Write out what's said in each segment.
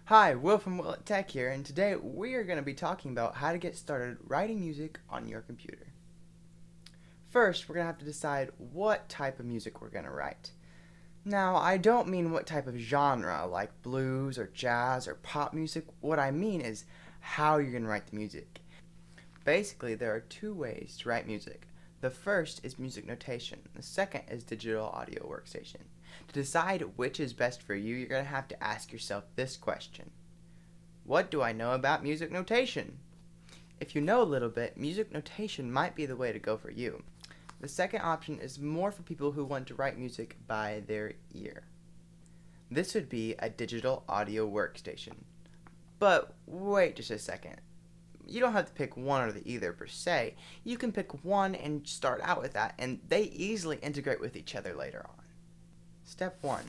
Hi, Will from Will at Tech here, and today we are going to be talking about how to get started writing music on your computer. First, we're going to have to decide what type of music we're going to write. Now, I don't mean what type of genre, like blues or jazz or pop music. What I mean is how you're going to write the music. Basically, there are two ways to write music. The first is music notation. The second is digital audio workstation. To decide which is best for you, you're going to have to ask yourself this question. What do I know about music notation? If you know a little bit, music notation might be the way to go for you. The second option is more for people who want to write music by their ear. This would be a digital audio workstation. But wait just a second. You don't have to pick one or the either per se. You can pick one and start out with that, and they easily integrate with each other later on. Step 1.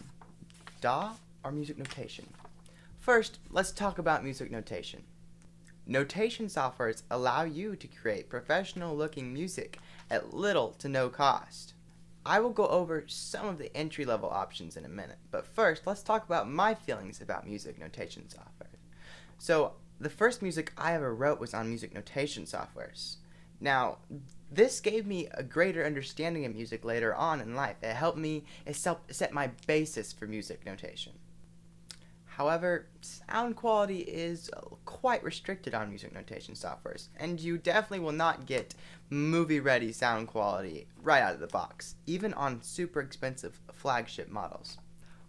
DAW or music notation. First, let's talk about music notation. Notation softwares allow you to create professional-looking music at little to no cost. I will go over some of the entry-level options in a minute, but first, let's talk about my feelings about music notation software. So, the first music I ever wrote was on music notation softwares. Now, this gave me a greater understanding of music later on in life. It helped me set my basis for music notation. However, sound quality is quite restricted on music notation softwares, and you definitely will not get movie-ready sound quality right out of the box, even on super expensive flagship models.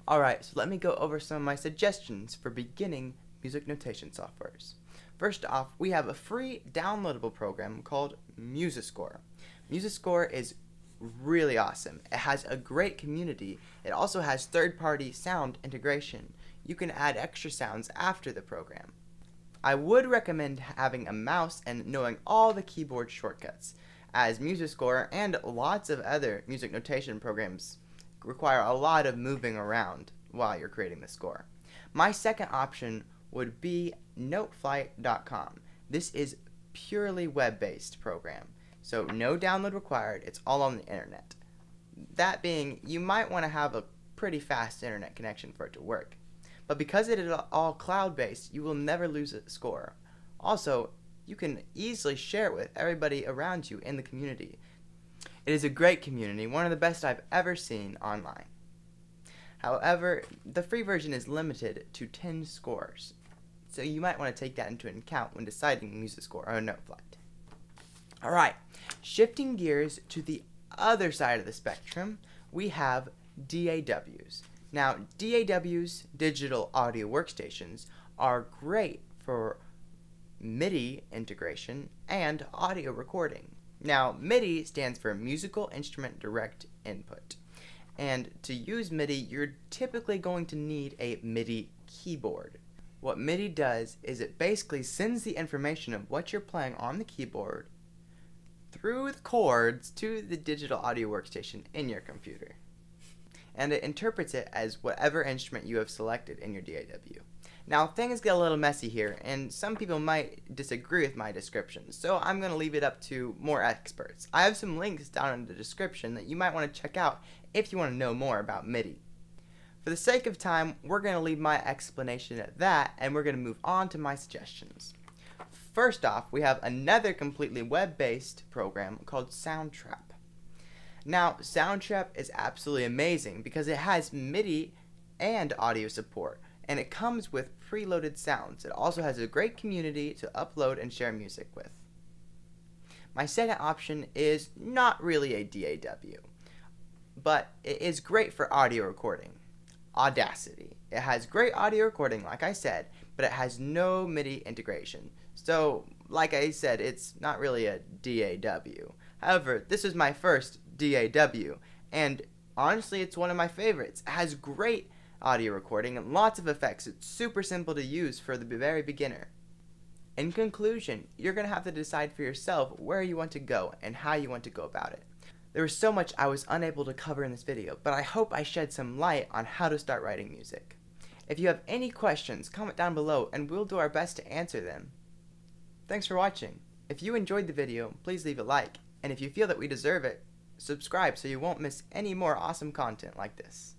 Alright, so let me go over some of my suggestions for beginning music notation softwares. First off, we have a free downloadable program called Musiscore. Musiscore is really awesome. It has a great community. It also has third-party sound integration. You can add extra sounds after the program. I would recommend having a mouse and knowing all the keyboard shortcuts, as Musiscore and lots of other music notation programs require a lot of moving around while you're creating the score. My second option would be Noteflight.com. This is purely web-based program, so no download required. It's all on the internet. That being, you might want to have a pretty fast internet connection for it to work. But because it is all cloud-based, you will never lose a score. Also, you can easily share it with everybody around you in the community. It is a great community, one of the best I've ever seen online. However, the free version is limited to 10 scores, so you might want to take that into account when deciding Musiscore or Noteflight. Alright, shifting gears to the other side of the spectrum, we have DAWs. Now, DAWs, digital audio workstations, are great for MIDI integration and audio recording. Now, MIDI stands for Musical Instrument Direct Input. And to use MIDI, you're typically going to need a MIDI keyboard. What MIDI does is it basically sends the information of what you're playing on the keyboard through the chords to the digital audio workstation in your computer. And it interprets it as whatever instrument you have selected in your DAW. Now, things get a little messy here, and some people might disagree with my description, so I'm going to leave it up to more experts. I have some links down in the description that you might want to check out if you want to know more about MIDI. For the sake of time, we're going to leave my explanation at that, and we're going to move on to my suggestions. First off, we have another completely web-based program called Soundtrap. Now, Soundtrap is absolutely amazing because it has MIDI and audio support, and it comes with preloaded sounds. It also has a great community to upload and share music with. My second option is not really a DAW, but it is great for audio recording. Audacity. It has great audio recording, like I said, but it has no MIDI integration. So, like I said, it's not really a DAW. However, this is my first DAW, and honestly, it's one of my favorites. It has great audio recording and lots of effects. It's super simple to use for the very beginner. In conclusion, you're going to have to decide for yourself where you want to go and how you want to go about it. There was so much I was unable to cover in this video, but I hope I shed some light on how to start writing music. If you have any questions, comment down below and we'll do our best to answer them. Thanks for watching. If you enjoyed the video, please leave a like, and if you feel that we deserve it, subscribe so you won't miss any more awesome content like this.